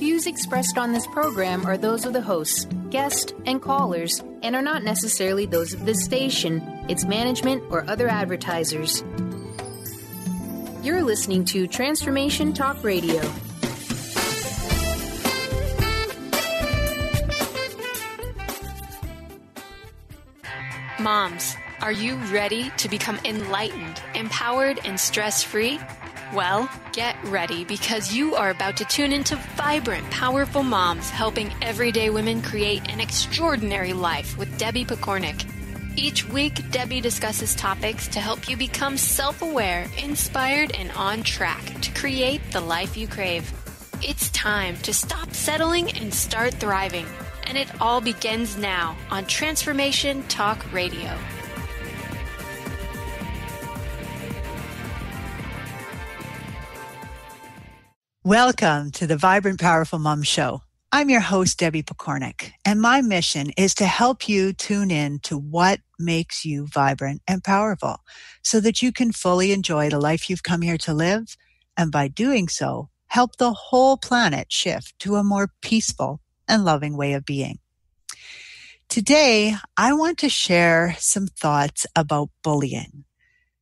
views expressed on this program are those of the hosts, guests, and callers, and are not necessarily those of this station, its management, or other advertisers. You're listening to Transformation Talk Radio. Moms, are you ready to become enlightened, empowered, and stress-free? Well, get ready because you are about to tune into vibrant, powerful moms helping everyday women create an extraordinary life with Debbie Pokornik. Each week, Debbie discusses topics to help you become self-aware, inspired, and on track to create the life you crave. It's time to stop settling and start thriving. And it all begins now on Transformation Talk Radio. Welcome to the Vibrant Powerful Mom Show. I'm your host, Debbie Pokornik, and my mission is to help you tune in to what makes you vibrant and powerful so that you can fully enjoy the life you've come here to live, and by doing so, help the whole planet shift to a more peaceful and loving way of being. Today, I want to share some thoughts about bullying.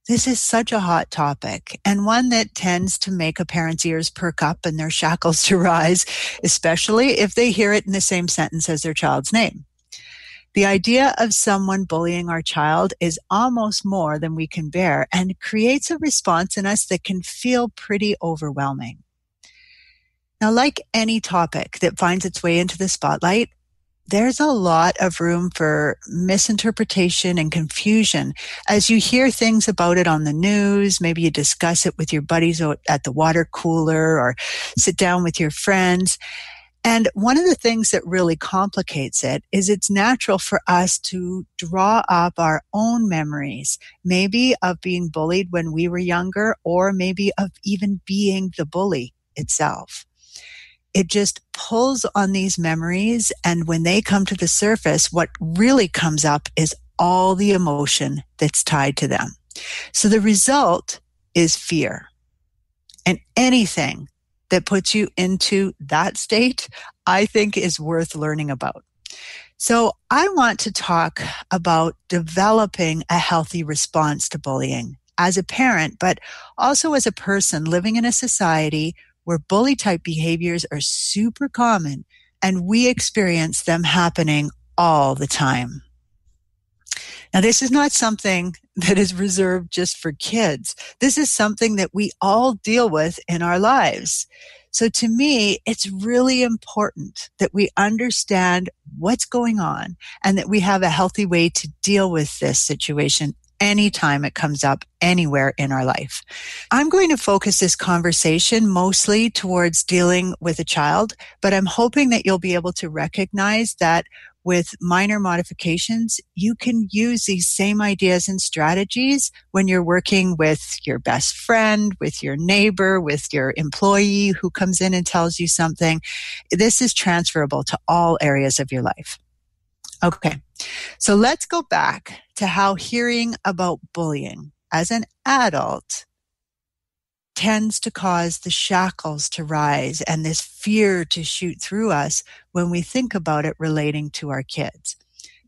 This is such a hot topic and one that tends to make a parent's ears perk up and their shackles to rise, especially if they hear it in the same sentence as their child's name. The idea of someone bullying our child is almost more than we can bear and creates a response in us that can feel pretty overwhelming. Now, like any topic that finds its way into the spotlight, there's a lot of room for misinterpretation and confusion as you hear things about it on the news. Maybe you discuss it with your buddies at the water cooler or sit down with your friends. And one of the things that really complicates it is it's natural for us to draw up our own memories, maybe of being bullied when we were younger, or maybe of even being the bully itself. It just pulls on these memories, and when they come to the surface, what really comes up is all the emotion that's tied to them. So the result is fear. And anything that puts you into that state, I think is worth learning about. So I want to talk about developing a healthy response to bullying as a parent, but also as a person living in a society where bully-type behaviors are super common, and we experience them happening all the time. Now, this is not something that is reserved just for kids. This is something that we all deal with in our lives. So to me, it's really important that we understand what's going on and that we have a healthy way to deal with this situation anytime it comes up anywhere in our life. I'm going to focus this conversation mostly towards dealing with a child, but I'm hoping that you'll be able to recognize that with minor modifications, you can use these same ideas and strategies when you're working with your best friend, with your neighbor, with your employee who comes in and tells you something. This is transferable to all areas of your life. Okay, so let's go back to how hearing about bullying as an adult tends to cause the shackles to rise and this fear to shoot through us when we think about it relating to our kids.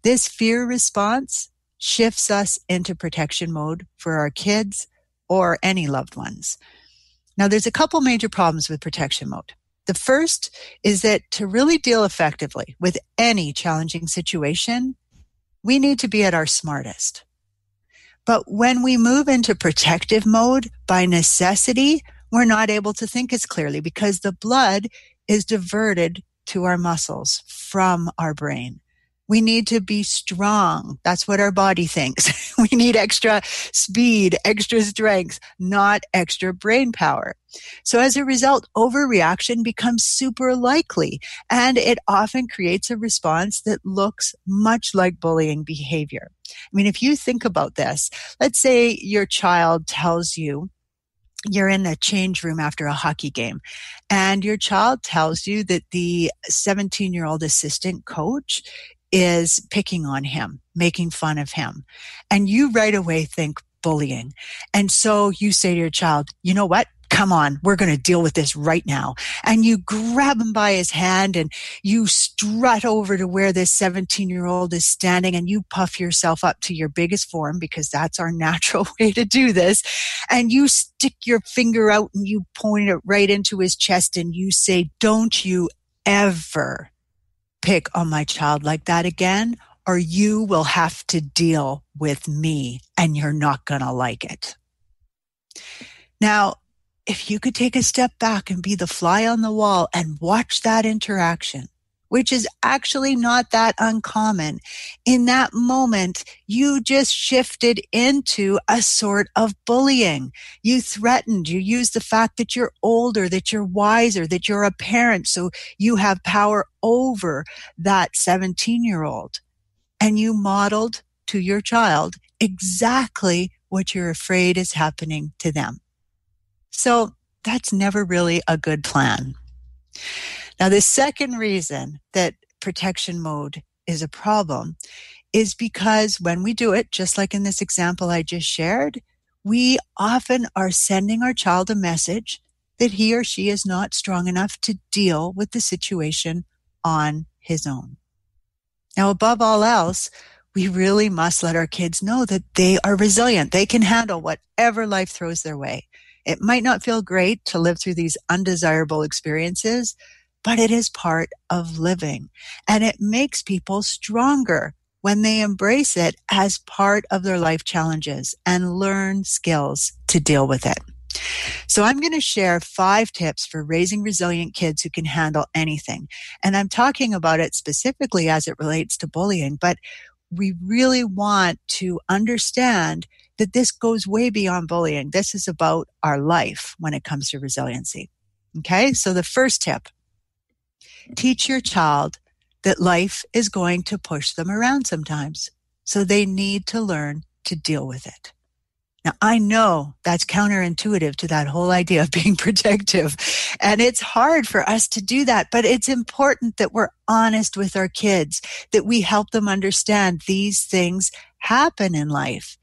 This fear response shifts us into protection mode for our kids or any loved ones. Now, there's a couple major problems with protection mode. The first is that to really deal effectively with any challenging situation, we need to be at our smartest. But when we move into protective mode, by necessity, we're not able to think as clearly because the blood is diverted to our muscles from our brain. We need to be strong. That's what our body thinks. We need extra speed, extra strength, not extra brain power. So as a result, overreaction becomes super likely, and it often creates a response that looks much like bullying behavior. I mean, if you think about this, let's say your child tells you, you're in the change room after a hockey game, and your child tells you that the 17-year-old assistant coach is picking on him, making fun of him. And you right away think bullying. And so you say to your child, you know what? come on, we're going to deal with this right now. And you grab him by his hand and you strut over to where this 17-year-old is standing and you puff yourself up to your biggest form, because that's our natural way to do this. And you stick your finger out and you point it right into his chest and you say, don't you ever pick on my child like that again, or you will have to deal with me and you're not going to like it. Now, if you could take a step back and be the fly on the wall and watch that interaction, which is actually not that uncommon, in that moment, you just shifted into a sort of bullying. You threatened, you used the fact that you're older, that you're wiser, that you're a parent, so you have power over that 17-year-old. And you modeled to your child exactly what you're afraid is happening to them. So that's never really a good plan. Now, the second reason that protection mode is a problem is because when we do it, just like in this example I just shared, we often are sending our child a message that he or she is not strong enough to deal with the situation on his own. Now, above all else, we really must let our kids know that they are resilient. They can handle whatever life throws their way. It might not feel great to live through these undesirable experiences, but it is part of living. And it makes people stronger when they embrace it as part of their life challenges and learn skills to deal with it. So I'm going to share 5 tips for raising resilient kids who can handle anything. And I'm talking about it specifically as it relates to bullying, but we really want to understand that this goes way beyond bullying. This is about our life when it comes to resiliency. Okay, so the first tip, teach your child that life is going to push them around sometimes. So they need to learn to deal with it. Now, I know that's counterintuitive to that whole idea of being protective. And it's hard for us to do that, but it's important that we're honest with our kids, that we help them understand these things happen in life.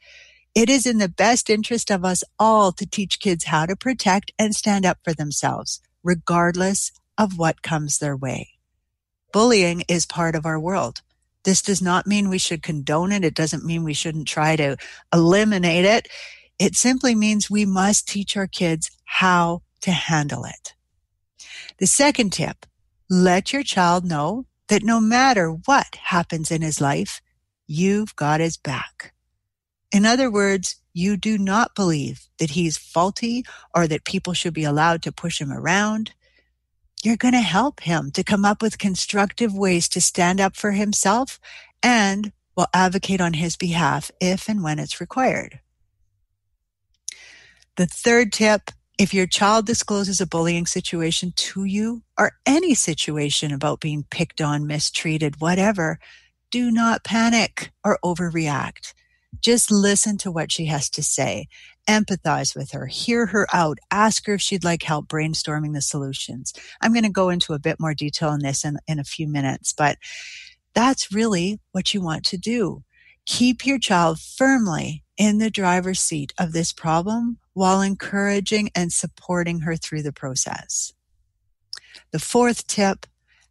It is in the best interest of us all to teach kids how to protect and stand up for themselves, regardless of what comes their way. Bullying is part of our world. This does not mean we should condone it. It doesn't mean we shouldn't try to eliminate it. It simply means we must teach our kids how to handle it. The second tip, let your child know that no matter what happens in his life, you've got his back. In other words, you do not believe that he's faulty or that people should be allowed to push him around. You're going to help him to come up with constructive ways to stand up for himself and will advocate on his behalf if and when it's required. The third tip, if your child discloses a bullying situation to you or any situation about being picked on, mistreated, whatever, do not panic or overreact. Just listen to what she has to say. Empathize with her. Hear her out. Ask her if she'd like help brainstorming the solutions. I'm going to go into a bit more detail on this in a few minutes, but that's really what you want to do. Keep your child firmly in the driver's seat of this problem while encouraging and supporting her through the process. The fourth tip,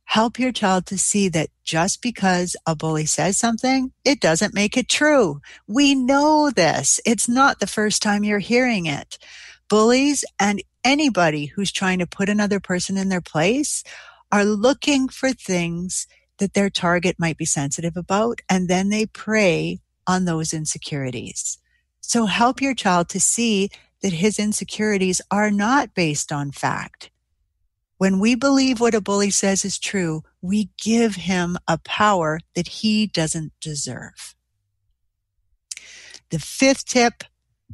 help your child to see that just because a bully says something, it doesn't make it true. We know this. It's not the first time you're hearing it. Bullies and anybody who's trying to put another person in their place are looking for things that their target might be sensitive about, and then they prey on those insecurities. So help your child to see that his insecurities are not based on fact. When we believe what a bully says is true, we give him a power that he doesn't deserve. The fifth tip,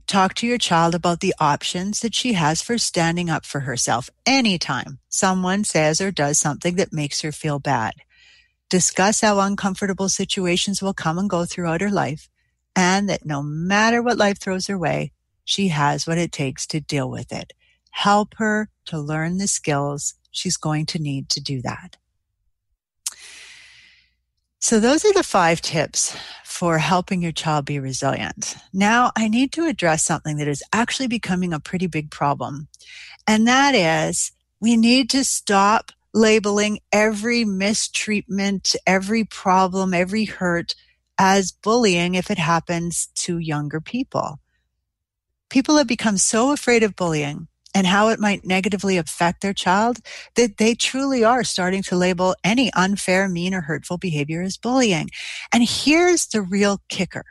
talk to your child about the options that she has for standing up for herself anytime someone says or does something that makes her feel bad. Discuss how uncomfortable situations will come and go throughout her life, and that no matter what life throws her way, she has what it takes to deal with it. Help her to learn the skills she's going to need to do that. So those are the 5 tips for helping your child be resilient. Now, I need to address something that is actually becoming a pretty big problem. And that is, we need to stop labeling every mistreatment, every problem, every hurt as bullying if it happens to younger people. People have become so afraid of bullying and how it might negatively affect their child that they truly are starting to label any unfair, mean, or hurtful behavior as bullying. And here's the real kicker.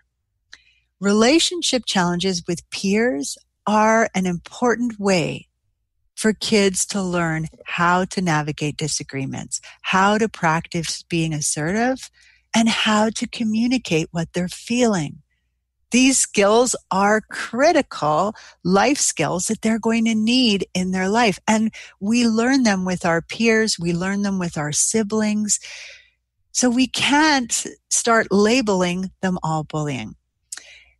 Relationship challenges with peers are an important way for kids to learn how to navigate disagreements, how to practice being assertive, and how to communicate what they're feeling. These skills are critical life skills that they're going to need in their life. And we learn them with our peers. We learn them with our siblings. So we can't start labeling them all bullying.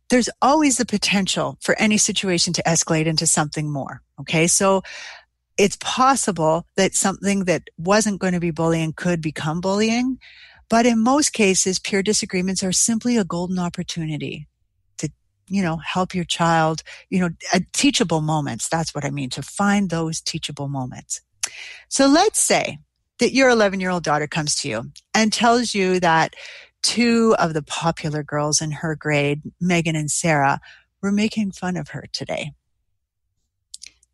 There's always the potential for any situation to escalate into something more. Okay. So it's possible that something that wasn't going to be bullying could become bullying. But in most cases, peer disagreements are simply a golden opportunity to, help your child, teachable moments. That's what I mean, to find those teachable moments. So let's say that your 11-year-old daughter comes to you and tells you that two of the popular girls in her grade, Megan and Sarah, were making fun of her today.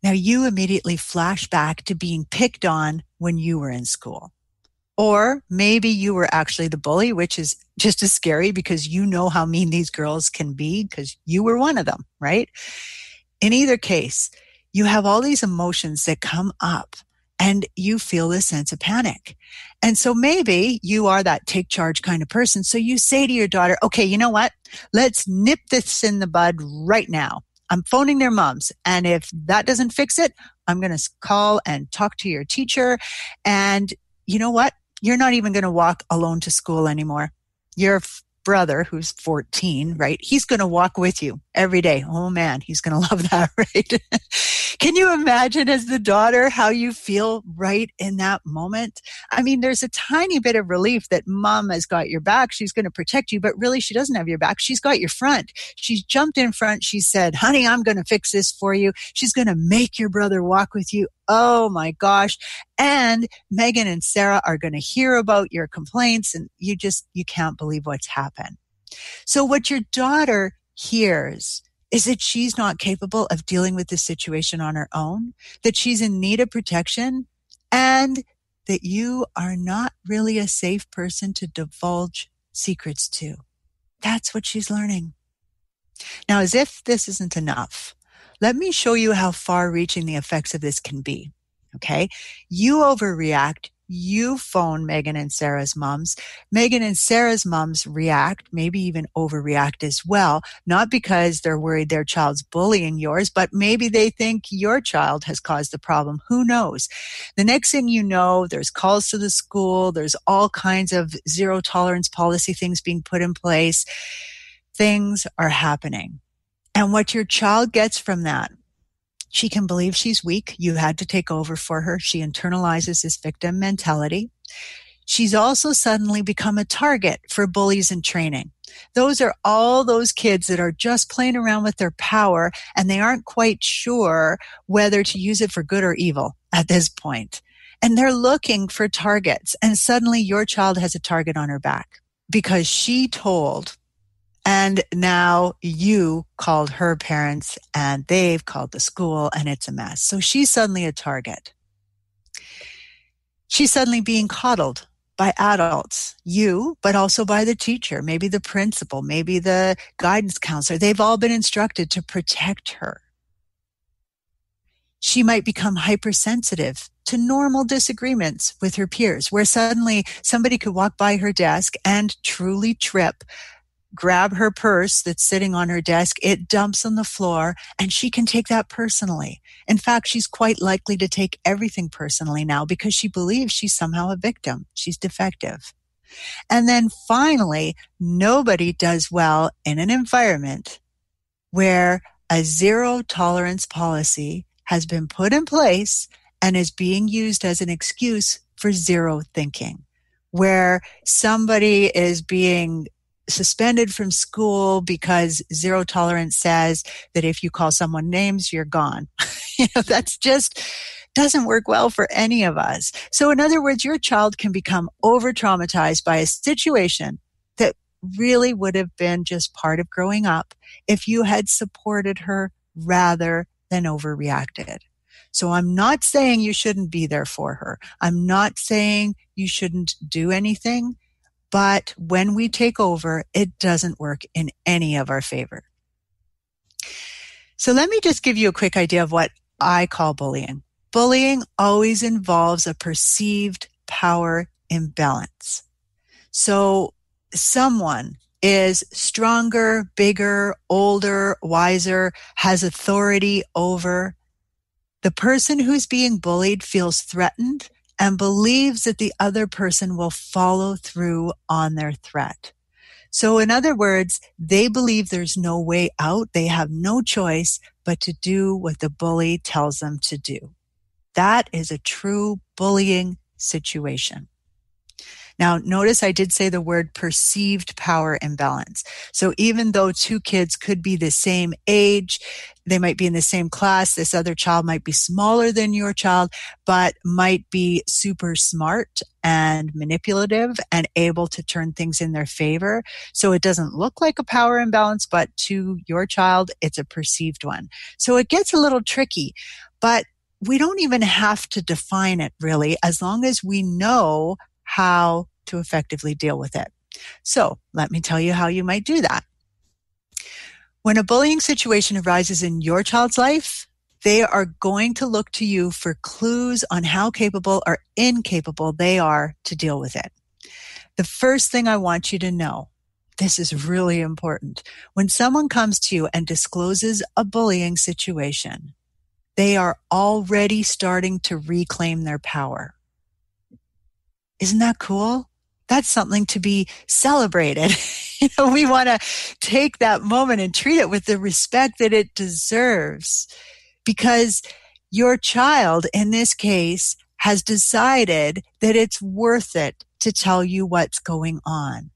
Now you immediately flash back to being picked on when you were in school. Or maybe you were actually the bully, which is just as scary because you know how mean these girls can be because you were one of them, right? In either case, you have all these emotions that come up and you feel this sense of panic. And so maybe you are that take charge kind of person. So you say to your daughter, okay, you know what? Let's nip this in the bud right now. I'm phoning their moms. And if that doesn't fix it, I'm going to call and talk to your teacher. And you know what? You're not even going to walk alone to school anymore. Your brother, who's 14, right? He's going to walk with you every day. Oh man, he's going to love that, right? Can you imagine as the daughter how you feel right in that moment? I mean, there's a tiny bit of relief that mom has got your back. She's going to protect you, but really she doesn't have your back. She's got your front. She's jumped in front. She said, honey, I'm going to fix this for you. She's going to make your brother walk with you. Oh my gosh. And Megan and Sarah are going to hear about your complaints and you can't believe what's happened. So what your daughter hears is that she's not capable of dealing with this situation on her own, that she's in need of protection, and that you are not really a safe person to divulge secrets to. That's what she's learning. Now, as if this isn't enough, let me show you how far-reaching the effects of this can be. Okay? You overreact. You phone Megan and Sarah's moms. Megan and Sarah's moms react, maybe even overreact as well, not because they're worried their child's bullying yours, but maybe they think your child has caused the problem. Who knows? The next thing you know, there's calls to the school. There's all kinds of zero tolerance policy things being put in place. Things are happening. And what your child gets from that, she can believe she's weak. You had to take over for her. She internalizes this victim mentality. She's also suddenly become a target for bullies in training. Those are all those kids that are just playing around with their power and they aren't quite sure whether to use it for good or evil at this point. And they're looking for targets. And suddenly your child has a target on her back because she told. And now you called her parents and they've called the school and it's a mess. So she's suddenly a target. She's suddenly being coddled by adults, you, but also by the teacher, maybe the principal, maybe the guidance counselor. They've all been instructed to protect her. She might become hypersensitive to normal disagreements with her peers, where suddenly somebody could walk by her desk and truly trip, grab her purse that's sitting on her desk, it dumps on the floor, and she can take that personally. In fact, she's quite likely to take everything personally now because she believes she's somehow a victim. She's defective. And then finally, nobody does well in an environment where a zero tolerance policy has been put in place and is being used as an excuse for zero thinking, where somebody is being suspended from school because zero tolerance says that if you call someone names, you're gone. That's just doesn't work well for any of us. So in other words, your child can become over-traumatized by a situation that really would have been just part of growing up if you had supported her rather than overreacted. So I'm not saying you shouldn't be there for her. I'm not saying you shouldn't do anything, but when we take over, it doesn't work in any of our favor. So let me just give you a quick idea of what I call bullying. Bullying always involves a perceived power imbalance. So someone is stronger, bigger, older, wiser, has authority over. The person who's being bullied feels threatened and believes that the other person will follow through on their threat. So in other words, they believe there's no way out. They have no choice but to do what the bully tells them to do. That is a true bullying situation. Now, notice I did say the word perceived power imbalance. So even though two kids could be the same age, they might be in the same class, this other child might be smaller than your child, but might be super smart and manipulative and able to turn things in their favor. So it doesn't look like a power imbalance, but to your child, it's a perceived one. So it gets a little tricky, but we don't even have to define it really, as long as we know how to effectively deal with it. So let me tell you how you might do that. When a bullying situation arises in your child's life, they are going to look to you for clues on how capable or incapable they are to deal with it. The first thing I want you to know, this is really important. When someone comes to you and discloses a bullying situation, they are already starting to reclaim their power. Isn't that cool? That's something to be celebrated. We want to take that moment and treat it with the respect that it deserves, because your child, in this case, has decided that it's worth it to tell you what's going on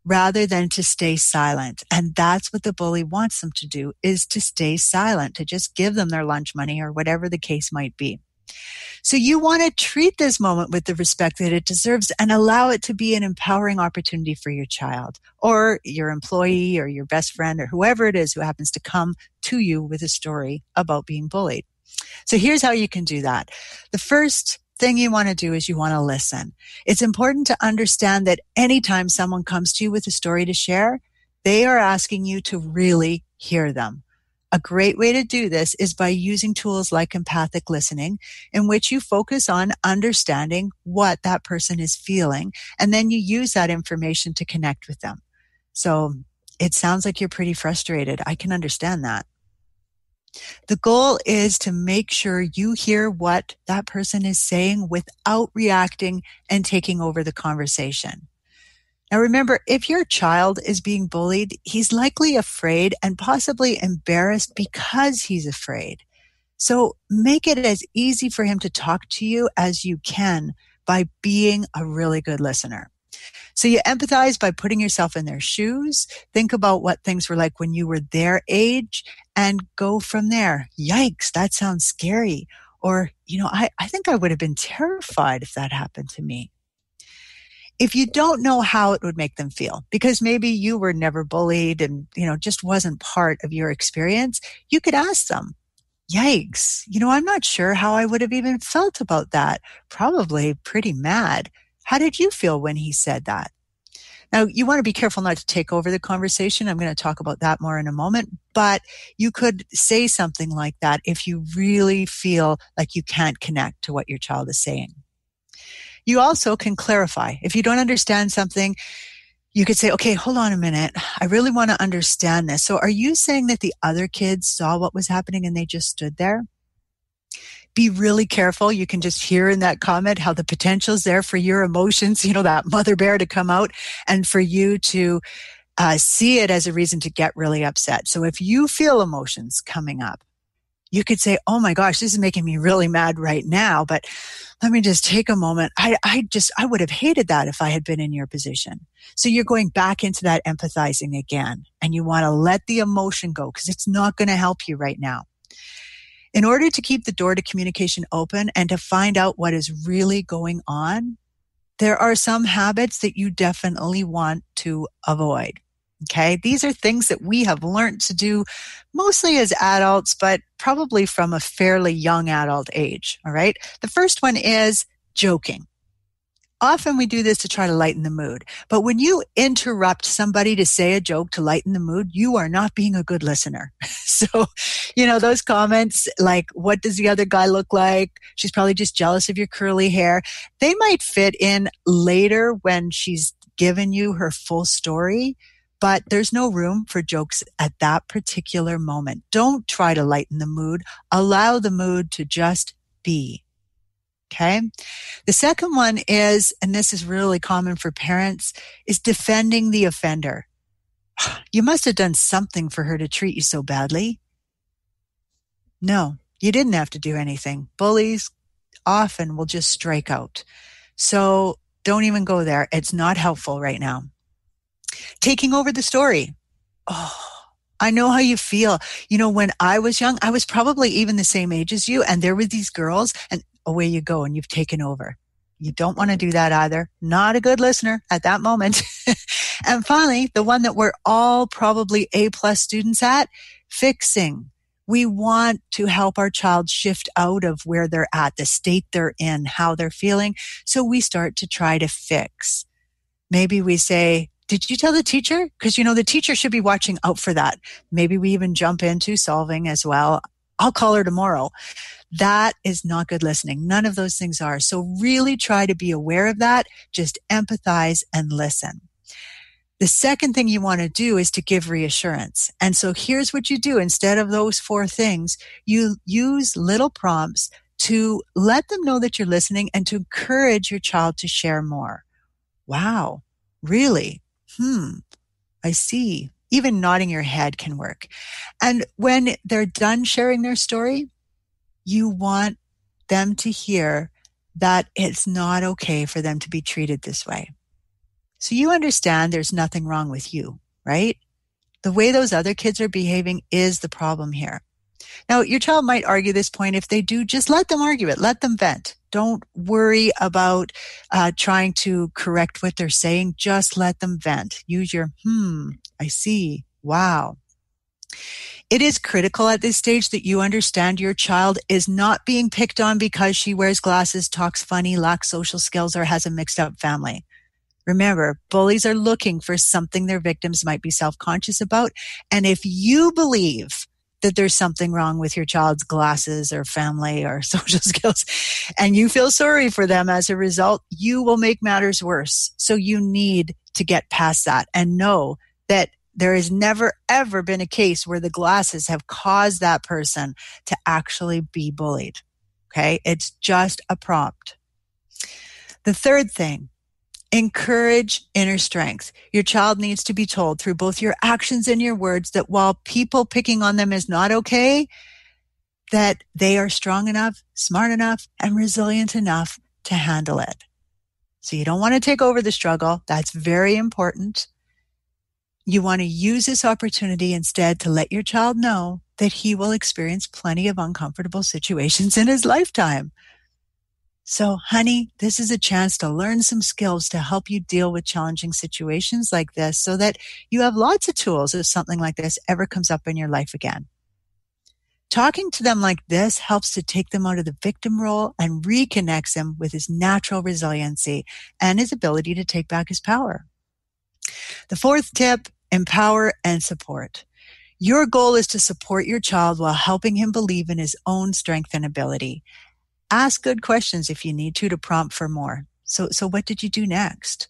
rather than to stay silent. And that's what the bully wants them to do, is to stay silent, to just give them their lunch money or whatever the case might be. So you want to treat this moment with the respect that it deserves and allow it to be an empowering opportunity for your child or your employee or your best friend or whoever it is who happens to come to you with a story about being bullied. So here's how you can do that. The first thing you want to do is you want to listen. It's important to understand that anytime someone comes to you with a story to share, they are asking you to really hear them. A great way to do this is by using tools like empathic listening, in which you focus on understanding what that person is feeling, and then you use that information to connect with them. So it sounds like you're pretty frustrated. I can understand that. The goal is to make sure you hear what that person is saying without reacting and taking over the conversation. Now remember, if your child is being bullied, he's likely afraid and possibly embarrassed because he's afraid. So make it as easy for him to talk to you as you can by being a really good listener. So you empathize by putting yourself in their shoes. Think about what things were like when you were their age and go from there. Yikes, that sounds scary. Or, I think I would have been terrified if that happened to me. If you don't know how it would make them feel, because maybe you were never bullied and, just wasn't part of your experience, you could ask them, yikes, I'm not sure how I would have even felt about that. Probably pretty mad. How did you feel when he said that? Now, you want to be careful not to take over the conversation. I'm going to talk about that more in a moment, but you could say something like that if you really feel like you can't connect to what your child is saying. You also can clarify. If you don't understand something, you could say, okay, hold on a minute. I really want to understand this. So are you saying that the other kids saw what was happening and they just stood there? Be really careful. You can just hear in that comment how the potential is there for your emotions, that mother bear to come out and for you to see it as a reason to get really upset. So if you feel emotions coming up, you could say, oh my gosh, this is making me really mad right now, but let me just take a moment. I would have hated that if I had been in your position. So you're going back into that empathizing again, and you want to let the emotion go because it's not going to help you right now. In order to keep the door to communication open and to find out what is really going on, there are some habits that you definitely want to avoid. Okay. These are things that we have learned to do mostly as adults, but probably from a fairly young adult age. All right. The first one is joking. Often we do this to try to lighten the mood. But when you interrupt somebody to say a joke to lighten the mood, you are not being a good listener. So, those comments like, what does the other guy look like? She's probably just jealous of your curly hair. They might fit in later when she's given you her full story, but there's no room for jokes at that particular moment. Don't try to lighten the mood. Allow the mood to just be. Okay. The second one is, and this is really common for parents, is defending the offender. You must have done something for her to treat you so badly. No, you didn't have to do anything. Bullies often will just strike out. So don't even go there. It's not helpful right now. Taking over the story. Oh, I know how you feel. When I was young, I was probably even the same age as you, and there were these girls, and away you go, and you've taken over. You don't want to do that either. Not a good listener at that moment. And finally, the one that we're all probably A+ students at, fixing. We want to help our child shift out of where they're at, the state they're in, how they're feeling. So we start to try to fix. Maybe we say, did you tell the teacher? Because, the teacher should be watching out for that. Maybe we even jump into solving as well. I'll call her tomorrow. That is not good listening. None of those things are. So really try to be aware of that. Just empathize and listen. The second thing you want to do is to give reassurance. And so here's what you do. Instead of those 4 things, you use little prompts to let them know that you're listening and to encourage your child to share more. Wow. Really? I see. Even nodding your head can work. And when they're done sharing their story, you want them to hear that it's not okay for them to be treated this way. So you understand there's nothing wrong with you, right? The way those other kids are behaving is the problem here. Now, your child might argue this point. If they do, just let them argue it. Let them vent. Don't worry about trying to correct what they're saying. Just let them vent. Use your, I see, wow. It is critical at this stage that you understand your child is not being picked on because she wears glasses, talks funny, lacks social skills, or has a mixed up family. Remember, bullies are looking for something their victims might be self-conscious about. And if you believe that there's something wrong with your child's glasses or family or social skills, and you feel sorry for them as a result, you will make matters worse. So you need to get past that and know that there has never, ever been a case where the glasses have caused that person to actually be bullied. Okay? It's just a prompt. The third thing, encourage inner strength. Your child needs to be told through both your actions and your words that while people picking on them is not okay, that they are strong enough, smart enough, and resilient enough to handle it. So you don't want to take over the struggle. That's very important. You want to use this opportunity instead to let your child know that he will experience plenty of uncomfortable situations in his lifetime. So, honey, this is a chance to learn some skills to help you deal with challenging situations like this so that you have lots of tools if something like this ever comes up in your life again. Talking to them like this helps to take them out of the victim role and reconnects him with his natural resiliency and his ability to take back his power. The fourth tip, empower and support. Your goal is to support your child while helping him believe in his own strength and ability. Ask good questions if you need to prompt for more. So what did you do next?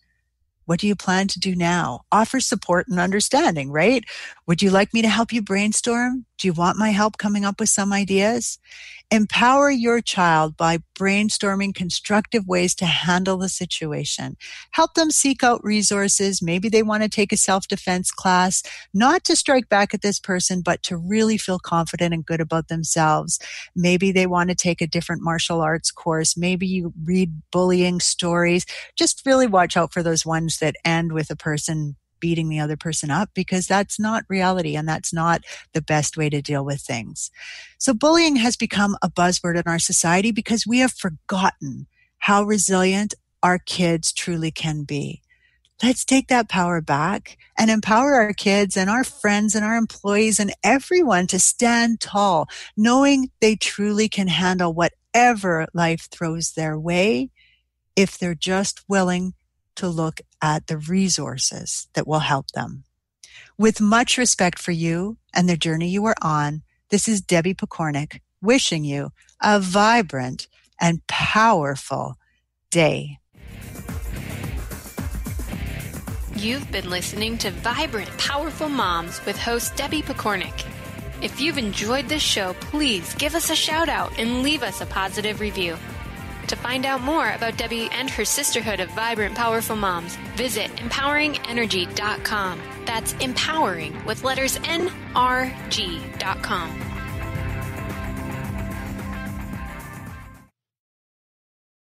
What do you plan to do now? Offer support and understanding, right? Would you like me to help you brainstorm? Do you want my help coming up with some ideas? Empower your child by brainstorming constructive ways to handle the situation. Help them seek out resources. Maybe they want to take a self-defense class, not to strike back at this person, but to really feel confident and good about themselves. Maybe they want to take a different martial arts course. Maybe you read bullying stories. Just really watch out for those ones that end with a person beating the other person up, because that's not reality and that's not the best way to deal with things. So bullying has become a buzzword in our society because we have forgotten how resilient our kids truly can be. Let's take that power back and empower our kids and our friends and our employees and everyone to stand tall, knowing they truly can handle whatever life throws their way if they're just willing to look at the resources that will help them. With much respect for you and the journey you are on, this is Debbie Pokornik wishing you a vibrant and powerful day. You've been listening to Vibrant, Powerful Moms with host Debbie Pokornik. If you've enjoyed this show, please give us a shout out and leave us a positive review. To find out more about Debbie and her sisterhood of Vibrant, Powerful Moms, visit empoweringenergy.com. That's empowering with letters NRG.com.